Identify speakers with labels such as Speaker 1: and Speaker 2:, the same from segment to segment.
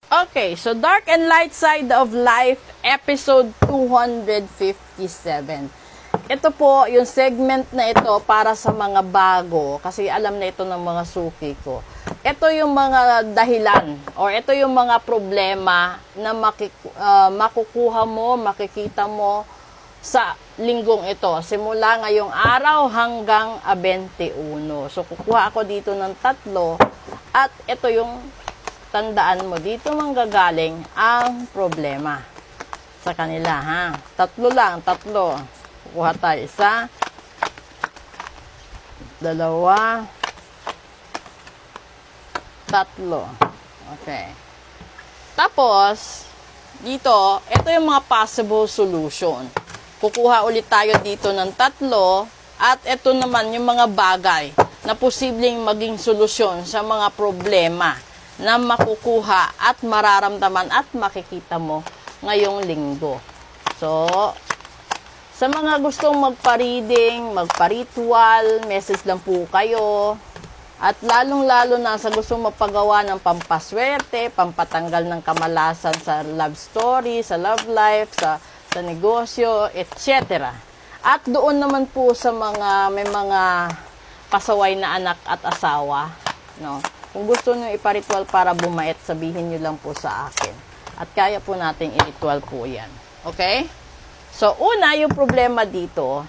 Speaker 1: Okay, so Dark and Light Side of Life, episode 257. Ito po, yung segment na ito para sa mga bago, kasi alam na ito ng mga suki ko. Ito yung mga dahilan, or ito yung mga problema na makukuha mo, makikita mo sa linggong ito. Simula ngayong araw hanggang 21. So, kukuha ako dito ng 3, at ito yung tandaan mo, dito manggagaling ang problema sa kanila, ha? 3 lang, 3. Kukuha tayo 1, 2, 3. Okay. Tapos, dito, ito yung mga possible solution. Kukuha ulit tayo dito ng 3, at ito naman yung mga bagay na posibleng maging solusyon sa mga problema na makukuha at mararamdaman at makikita mo ngayong linggo. So, sa mga gustong magpa-reading, magpa-ritual, message lang po kayo. At lalong-lalo na sa gustong magpagawa ng pampaswerte, pampatanggal ng kamalasan sa love story, sa love life, sa negosyo, etc. At doon naman po sa mga may mga pasaway na anak at asawa, no? Kung gusto nyo iparitual para bumait, sabihin nyo lang po sa akin. At kaya po nating iritual po yan. Okay? So, una, yung problema dito,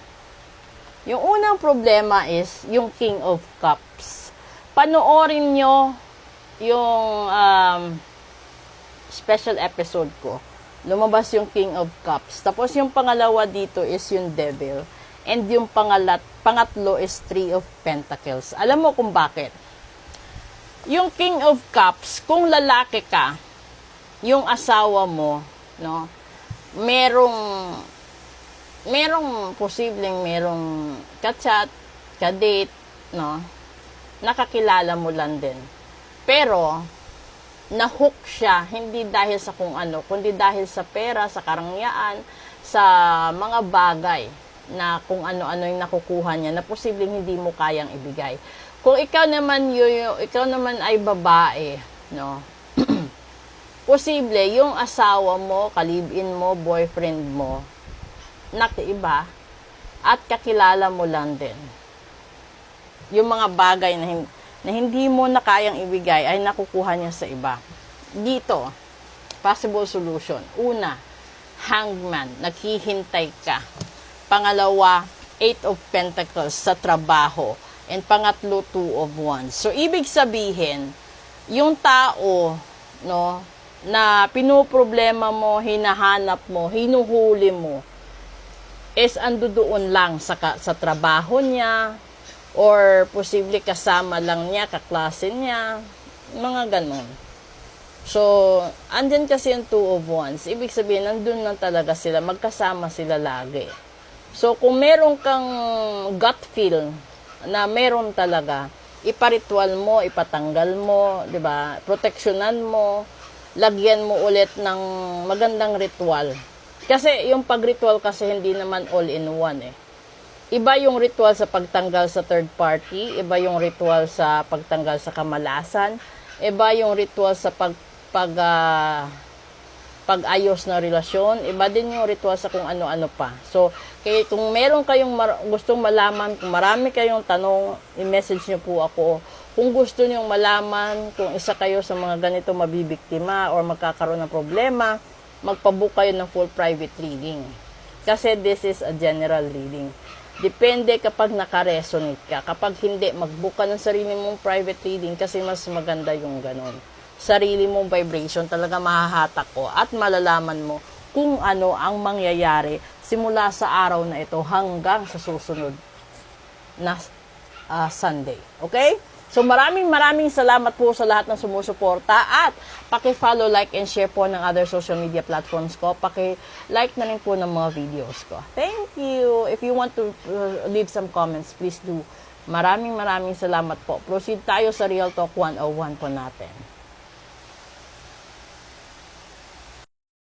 Speaker 1: yung unang problema is yung King of Cups. Panoorin nyo yung special episode ko. Lumabas yung King of Cups. Tapos yung pangalawa dito is yung Devil. And yung pangatlo is Three of Pentacles. Alam mo kung bakit? Yung King of Cups, kung lalaki ka, yung asawa mo, no, merong posibleng merong ka-chat, ka-date, no, nakakilala mo lang din. Pero, na-hook siya, hindi dahil sa kung ano, kundi dahil sa pera, sa karangyaan, sa mga bagay na kung ano-ano yung nakukuha niya na posibleng hindi mo kayang ibigay. Kung ikaw naman ay babae, no? Posible yung asawa mo, kalibin mo, boyfriend mo, nakiiba at kakilala mo lang din. Yung mga bagay na hindi mo na kayang ibigay ay nakukuha niya sa iba. Dito, possible solution. Una, Hangman, naghihintay ka. Pangalawa, 8 of Pentacles sa trabaho. And pangatlo, 2 of Wands. So, ibig sabihin, yung tao, no, na pinoproblema mo, hinahanap mo, hinuhuli mo, is ando doon lang sa trabaho niya, or posible kasama lang niya, kaklase niya, mga ganon. So, andyan kasi yung 2 of Wands. Ibig sabihin, nandun lang talaga sila, magkasama sila lagi. So, kung meron kang gut feel, na meron talaga, iparitual mo, ipatanggal mo, 'di ba? Proteksyonan mo, lagyan mo ulit ng magandang ritual. Kasi yung pagritual kasi hindi naman all in one eh. Iba yung ritual sa pagtanggal sa third party, iba yung ritual sa pagtanggal sa kamalasan, iba yung ritual sa pag-ayos na relasyon, iba din yung ritual sa kung ano-ano pa. So, kaya kung meron kayong gustong malaman, kung marami kayong tanong, i-message nyo po ako. Kung gusto nyo malaman, kung isa kayo sa mga ganito mabibiktima or magkakaroon ng problema, magpabook kayo ng full private reading. Kasi this is a general reading. Depende kapag naka-resonate ka. Kapag hindi, mag-book ka ng sarili mong private reading kasi mas maganda yung ganon. Sarili mong vibration talaga mahahatak ko at malalaman mo kung ano ang mangyayari simula sa araw na ito hanggang sa susunod na Sunday. Okay? So maraming salamat po sa lahat ng sumusuporta at paki-follow, like, and share po ng other social media platforms ko. Paki-like na rin po ng mga videos ko. Thank you! If you want to leave some comments, please do. Maraming salamat po. Proceed tayo sa Real Talk 101 po natin.